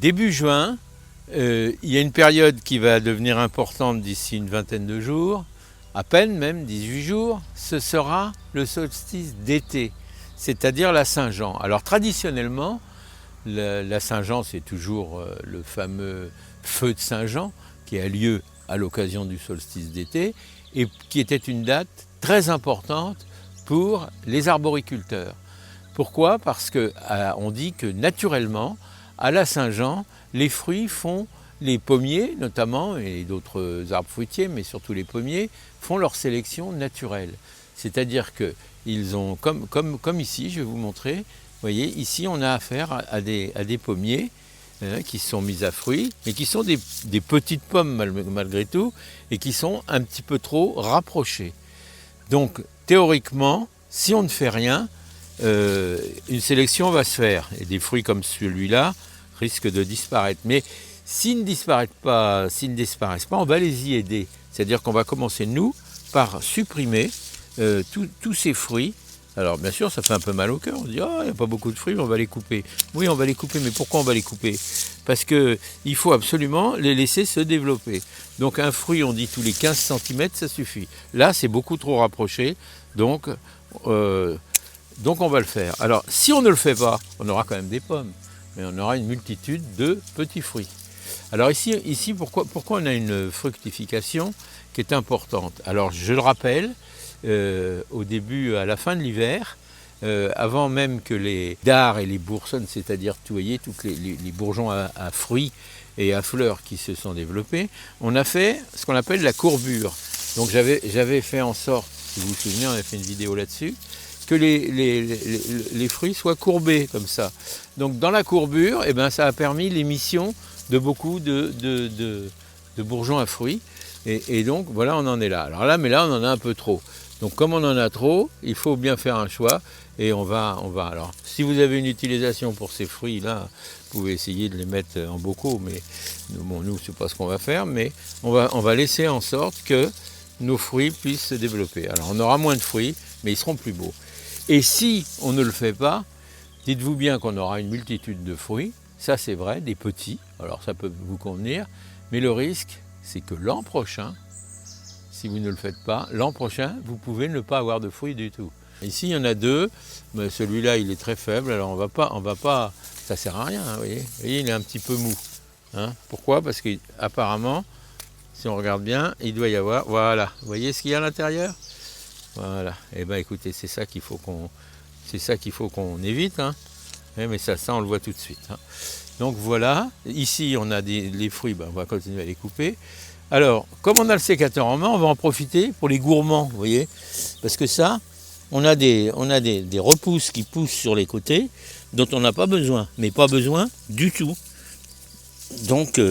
Début juin, il y a une période qui va devenir importante d'ici une vingtaine de jours, à peine même 18 jours, ce sera le solstice d'été, c'est-à-dire la Saint-Jean. Alors traditionnellement, la Saint-Jean, c'est toujours le fameux feu de Saint-Jean qui a lieu à l'occasion du solstice d'été et qui était une date très importante pour les arboriculteurs. Pourquoi? Parce qu'on dit que naturellement, à la Saint-Jean, les fruits font, les pommiers notamment, et d'autres arbres fruitiers, mais surtout les pommiers, font leur sélection naturelle. C'est-à-dire qu'ils ont, comme ici, je vais vous montrer, vous voyez, ici on a affaire à des pommiers qui sont mis à fruit, mais qui sont des petites pommes malgré tout, et qui sont un petit peu trop rapprochées. Donc théoriquement, si on ne fait rien, une sélection va se faire, et des fruits comme celui-là risquent de disparaître. Mais s'ils ne disparaissent pas, on va les y aider. C'est-à-dire qu'on va commencer, nous, par supprimer tous ces fruits. Alors bien sûr, ça fait un peu mal au cœur, on se dit « Ah, il n'y a pas beaucoup de fruits, on va les couper ». Oui, on va les couper, mais pourquoi on va les couper? Parce qu'il faut absolument les laisser se développer. Donc un fruit, on dit tous les 15 cm, ça suffit. Là, c'est beaucoup trop rapproché, donc on va le faire. Alors, si on ne le fait pas, on aura quand même des pommes, mais on aura une multitude de petits fruits. Alors ici pourquoi on a une fructification qui est importante? Alors, je le rappelle, au début, à la fin de l'hiver, avant même que les dards et les boursonnes, c'est-à-dire tous les bourgeons à fruits et à fleurs qui se sont développés, on a fait ce qu'on appelle la courbure. Donc j'avais fait en sorte, si vous vous souvenez, on avait fait une vidéo là-dessus, que les fruits soient courbés comme ça. Donc dans la courbure, eh ben, ça a permis l'émission de beaucoup de bourgeons à fruits. Et donc voilà, on en est là. Alors là, mais là, on en a un peu trop. Donc comme on en a trop, il faut bien faire un choix. Et on va. Alors, si vous avez une utilisation pour ces fruits-là, vous pouvez essayer de les mettre en bocaux. Mais bon, nous, c'est pas ce qu'on va faire. Mais on va laisser en sorte que nos fruits puissent se développer. Alors on aura moins de fruits, mais ils seront plus beaux. Et si on ne le fait pas, dites-vous bien qu'on aura une multitude de fruits. Ça, c'est vrai, des petits. Alors ça peut vous convenir. Mais le risque, c'est que l'an prochain, si vous ne le faites pas, l'an prochain, vous pouvez ne pas avoir de fruits du tout. Ici, il y en a deux, mais celui-là, il est très faible, alors on va pas, ça sert à rien, hein, vous voyez, il est un petit peu mou. Hein. Pourquoi? Parce qu'apparemment, si on regarde bien, il doit y avoir, voilà, vous voyez ce qu'il y a à l'intérieur? Voilà, et bien écoutez, c'est ça qu'il faut qu'on évite, hein. Mais ça, on le voit tout de suite. Hein. Donc voilà, ici on a les fruits, ben, on va continuer à les couper. Alors, comme on a le sécateur en main, on va en profiter pour les gourmands, vous voyez. Parce que ça, on a des repousses qui poussent sur les côtés, dont on n'a pas besoin, mais pas besoin du tout. Donc,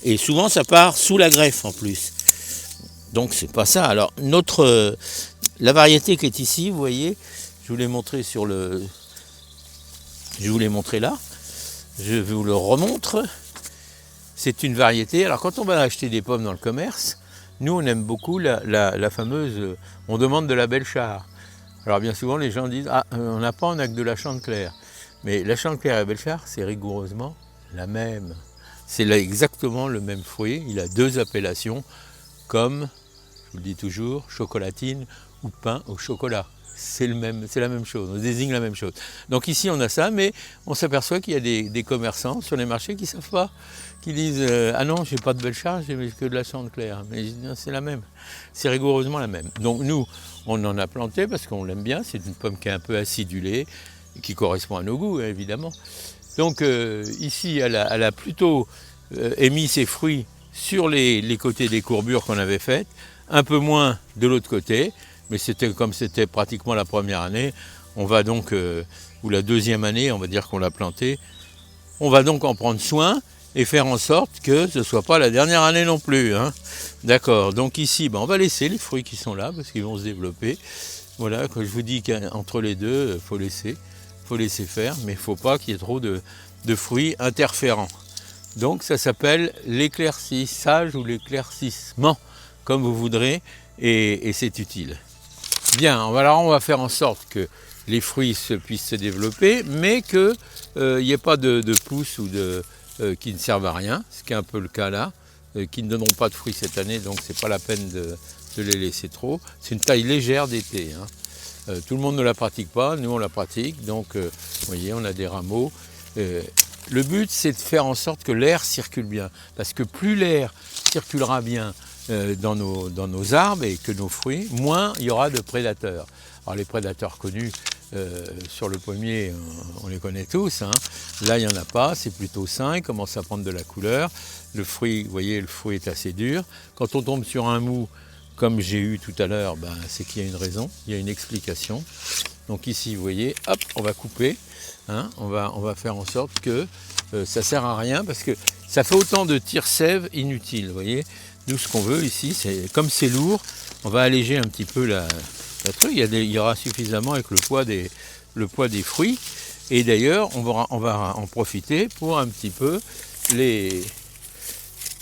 et souvent ça part sous la greffe en plus. Donc c'est pas ça. Alors, la variété qui est ici, vous voyez, je vous l'ai montré là. Je vous le remontre. C'est une variété. Alors quand on va acheter des pommes dans le commerce, nous on aime beaucoup la fameuse, on demande de la Belchar. Alors bien souvent les gens disent, ah on n'a pas, on n'a que de la Chantecler. Mais la Chantecler et la Belchar, c'est rigoureusement la même. C'est exactement le même fruit, il a deux appellations, comme, je vous le dis toujours, chocolatine ou pain au chocolat. C'est la même chose, on désigne la même chose. Donc ici on a ça, mais on s'aperçoit qu'il y a des commerçants sur les marchés qui ne savent pas, qui disent ah non, j'ai pas de Belchar, j'ai que de la Chantecler. Mais c'est la même, c'est rigoureusement la même. Donc nous, on en a planté parce qu'on l'aime bien, c'est une pomme qui est un peu acidulée, qui correspond à nos goûts évidemment. Donc ici, elle a plutôt émis ses fruits sur les côtés des courbures qu'on avait faites, un peu moins de l'autre côté. Mais comme c'était pratiquement la première année, on va donc, ou la deuxième année, on va dire qu'on l'a planté, on va donc en prendre soin et faire en sorte que ce ne soit pas la dernière année non plus. Hein. D'accord, donc ici, on va laisser les fruits qui sont là, parce qu'ils vont se développer. Voilà, quand je vous dis qu'entre les deux, il faut laisser faire, mais il ne faut pas qu'il y ait trop de fruits interférents. Donc ça s'appelle l'éclaircissage ou l'éclaircissement, comme vous voudrez, et c'est utile. Bien, alors on va faire en sorte que les fruits puissent se développer, mais qu'il n'y ait pas de pousse ou qui ne servent à rien, ce qui est un peu le cas là, qui ne donneront pas de fruits cette année, donc c'est pas la peine de les laisser trop. C'est une taille légère d'été, hein. Tout le monde ne la pratique pas, nous on la pratique, donc vous voyez, on a des rameaux. Le but, c'est de faire en sorte que l'air circule bien, parce que plus l'air circulera bien dans nos arbres et que nos fruits, moins il y aura de prédateurs. Alors les prédateurs connus sur le pommier, on les connaît tous, hein. Là, il n'y en a pas, c'est plutôt sain, il commence à prendre de la couleur. Le fruit, vous voyez, le fruit est assez dur. Quand on tombe sur un mou, comme j'ai eu tout à l'heure, ben, c'est qu'il y a une raison, il y a une explication. Donc ici, vous voyez, hop, on va couper. Hein, on va faire en sorte que ça ne sert à rien parce que ça fait autant de tire-sève inutile. Vous voyez, nous ce qu'on veut ici, c'est comme c'est lourd, on va alléger un petit peu la truc. Il y aura suffisamment avec le poids des fruits. Et d'ailleurs, on va en profiter pour un petit peu les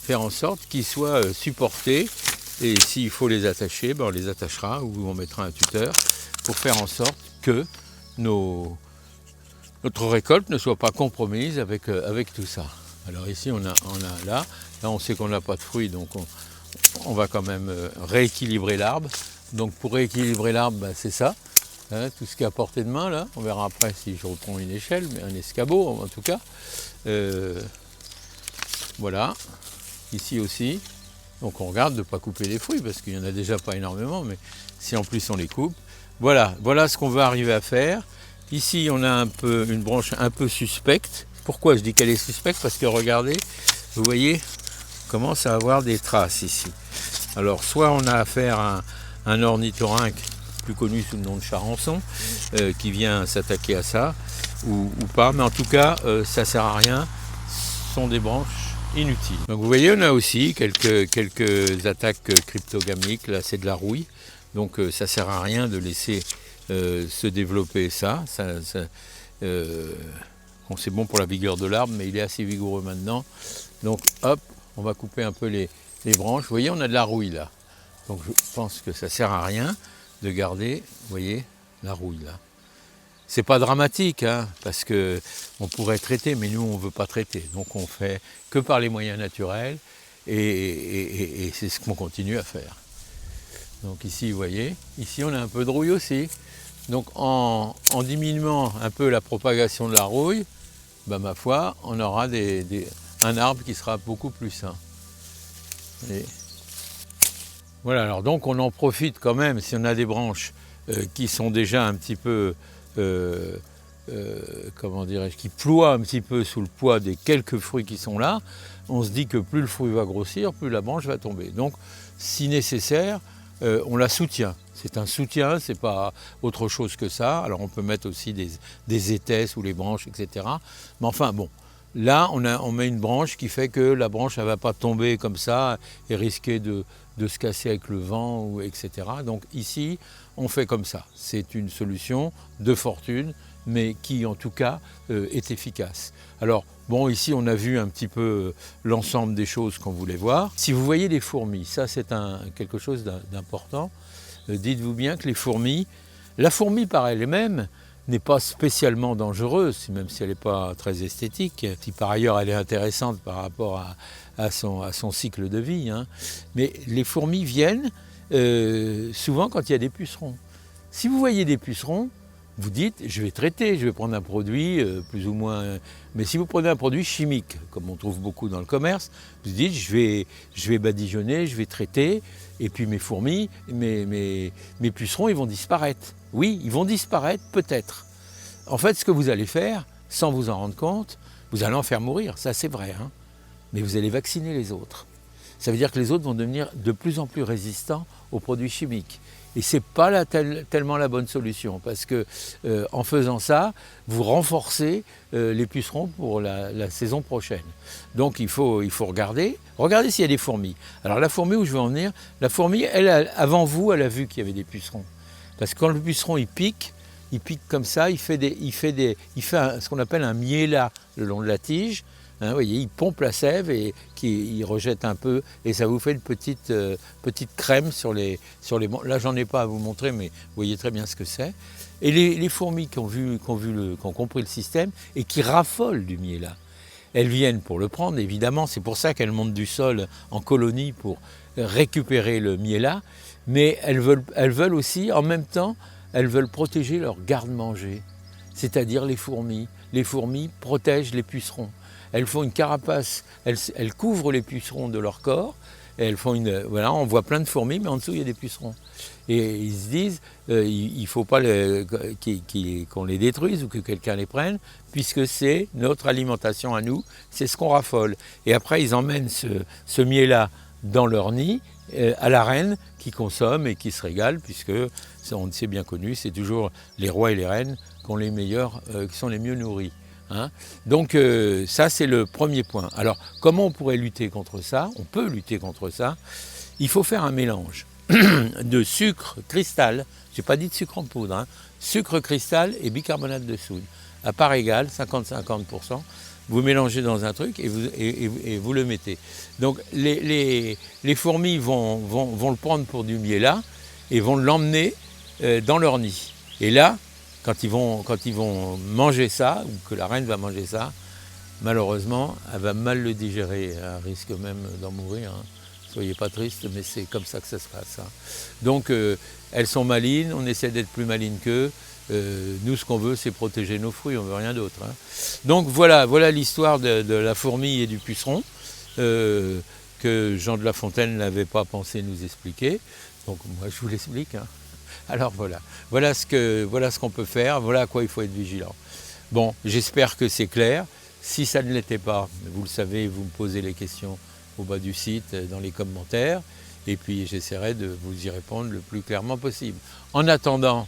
faire en sorte qu'ils soient supportés. Et s'il faut les attacher, ben on les attachera ou on mettra un tuteur pour faire en sorte que notre récolte ne soit pas compromise avec tout ça. Alors ici on a là on sait qu'on n'a pas de fruits, donc on va quand même rééquilibrer l'arbre. Donc pour rééquilibrer l'arbre, ben, c'est ça, hein, tout ce qui est à portée de main là. On verra après si je reprends une échelle, mais un escabeau en tout cas. Voilà, ici aussi. Donc on regarde de ne pas couper les fruits parce qu'il n'y en a déjà pas énormément, mais si en plus on les coupe, voilà ce qu'on veut arriver à faire. Ici on a une branche un peu suspecte. Pourquoi je dis qu'elle est suspecte? Parce que regardez, vous voyez, on commence à avoir des traces ici. Alors soit on a affaire à un ornithorynque, plus connu sous le nom de charançon, qui vient s'attaquer à ça, ou pas, mais en tout cas ça ne sert à rien, ce sont des branches inutiles. Donc vous voyez, on a aussi quelques attaques cryptogamiques, là c'est de la rouille, donc ça ne sert à rien de laisser se développer ça. Bon, c'est bon pour la vigueur de l'arbre, mais il est assez vigoureux maintenant. Donc hop, on va couper un peu les branches. Vous voyez, on a de la rouille là. Donc je pense que ça ne sert à rien de garder, vous voyez, la rouille là. C'est pas dramatique, hein, parce qu'on pourrait traiter, mais nous on ne veut pas traiter. Donc on fait que par les moyens naturels et c'est ce qu'on continue à faire. Donc ici, vous voyez, ici on a un peu de rouille aussi. Donc en diminuant un peu la propagation de la rouille, ben, ma foi, on aura un arbre qui sera beaucoup plus sain. Et voilà, alors donc on en profite quand même, si on a des branches qui sont déjà un petit peu, comment dirais-je, qui ploient un petit peu sous le poids des quelques fruits qui sont là, on se dit que plus le fruit va grossir, plus la branche va tomber. Donc si nécessaire, on la soutient. C'est un soutien, c'est pas autre chose que ça. Alors on peut mettre aussi des étais sous les branches, etc. Mais enfin bon, là on met une branche qui fait que la branche ne va pas tomber comme ça et risquer de se casser avec le vent, etc. Donc ici, on fait comme ça. C'est une solution de fortune, mais qui en tout cas est efficace. Alors bon, ici on a vu un petit peu l'ensemble des choses qu'on voulait voir. Si vous voyez les fourmis, ça c'est quelque chose d'important. Dites-vous bien que la fourmi par elle-même n'est pas spécialement dangereuse, même si elle n'est pas très esthétique, si par ailleurs elle est intéressante par rapport à son cycle de vie, hein. Mais les fourmis viennent souvent quand il y a des pucerons. Si vous voyez des pucerons, vous dites, je vais traiter, je vais prendre un produit plus ou moins... Mais si vous prenez un produit chimique, comme on trouve beaucoup dans le commerce, vous dites, je vais badigeonner, je vais traiter, et puis mes fourmis, mes pucerons, ils vont disparaître. Oui, ils vont disparaître peut-être. En fait, ce que vous allez faire, sans vous en rendre compte, vous allez en faire mourir, ça c'est vrai, hein, mais vous allez vacciner les autres. Ça veut dire que les autres vont devenir de plus en plus résistants aux produits chimiques. Et ce n'est pas tellement la bonne solution, parce que en faisant ça, vous renforcez les pucerons pour la saison prochaine. Donc il faut regarder s'il y a des fourmis. Alors la fourmi, où je veux en venir, la fourmi, avant vous, elle a vu qu'il y avait des pucerons. Parce que quand le puceron il pique comme ça, il fait ce qu'on appelle un miella le long de la tige. Hein, vous voyez, il pompe la sève et il rejette un peu et ça vous fait une petite crème sur les là j'en ai pas à vous montrer, mais vous voyez très bien ce que c'est. Et les fourmis qui ont compris le système et qui raffolent du miella, elles viennent pour le prendre, évidemment, c'est pour ça qu'elles montent du sol en colonie pour récupérer le miella, mais elles veulent aussi, en même temps, elles veulent protéger leur garde-manger, c'est-à-dire les fourmis. Les fourmis protègent les pucerons. Elles font une carapace, elles couvrent les pucerons de leur corps, et elles font voilà, on voit plein de fourmis, mais en dessous, il y a des pucerons. Et ils se disent, il ne faut pas qu'on les détruise ou que quelqu'un les prenne, puisque c'est notre alimentation à nous, c'est ce qu'on raffole. Et après, ils emmènent ce miel-là dans leur nid, à la reine, qui consomme et qui se régale, puisque, c'est bien connu, c'est toujours les rois et les reines qui ont les meilleurs, qui sont les mieux nourris. Hein. Donc ça, c'est le premier point. Alors, comment on pourrait lutter contre ça? On peut lutter contre ça. Il faut faire un mélange de sucre cristal, je n'ai pas dit de sucre en poudre, hein, sucre cristal et bicarbonate de soude, à part égale, 50-50%, vous mélangez dans un truc et vous le mettez. Donc les fourmis vont le prendre pour du miella et vont l'emmener dans leur nid. Et là, quand ils vont manger ça, ou que la reine va manger ça, malheureusement, elle va mal le digérer, elle risque même d'en mourir. Hein. Soyez pas tristes, mais c'est comme ça que ça se passe. Hein. Donc, elles sont malines, on essaie d'être plus malines qu'eux. Nous, ce qu'on veut, c'est protéger nos fruits, on ne veut rien d'autre. Hein. Donc, voilà l'histoire de la fourmi et du puceron, que Jean de La Fontaine n'avait pas pensé nous expliquer. Donc, moi, je vous l'explique. Hein. Alors, voilà ce qu'on peut faire, voilà à quoi il faut être vigilant. Bon, j'espère que c'est clair. Si ça ne l'était pas, vous le savez, vous me posez les questions au bas du site, dans les commentaires, et puis j'essaierai de vous y répondre le plus clairement possible. En attendant,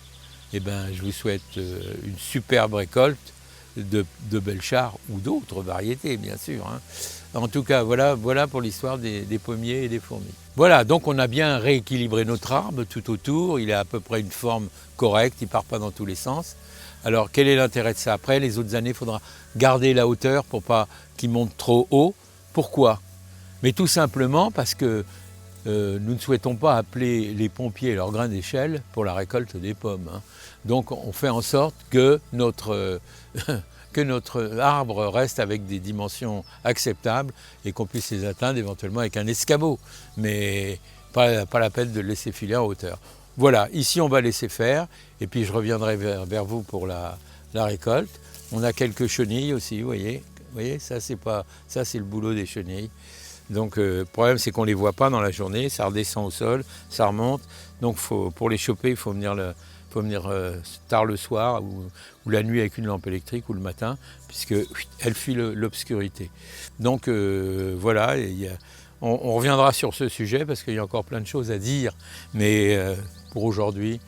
je vous souhaite une superbe récolte de Belchar ou d'autres variétés, bien sûr. Hein. En tout cas, voilà pour l'histoire des pommiers et des fourmis. Voilà, donc on a bien rééquilibré notre arbre tout autour, il a à peu près une forme correcte, il ne part pas dans tous les sens. Alors quel est l'intérêt de ça? Après, les autres années, il faudra garder la hauteur pour pas qu'il monte trop haut. Pourquoi? Mais tout simplement parce que nous ne souhaitons pas appeler les pompiers et leurs grains d'échelle pour la récolte des pommes. Hein. Donc on fait en sorte que notre arbre reste avec des dimensions acceptables et qu'on puisse les atteindre éventuellement avec un escabeau. Mais pas la peine de le laisser filer en hauteur. Voilà, ici on va laisser faire et puis je reviendrai vers vous pour la récolte. On a quelques chenilles aussi, vous voyez, ça c'est le boulot des chenilles. Donc le problème c'est qu'on ne les voit pas dans la journée, ça redescend au sol, ça remonte. Donc pour les choper, il faut venir tard le soir ou la nuit avec une lampe électrique ou le matin, puisqu'elle fuit l'obscurité. Donc voilà, on reviendra sur ce sujet parce qu'il y a encore plein de choses à dire, mais pour aujourd'hui,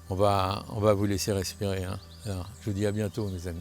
on va vous laisser respirer. Hein. Alors, je vous dis à bientôt mes amis.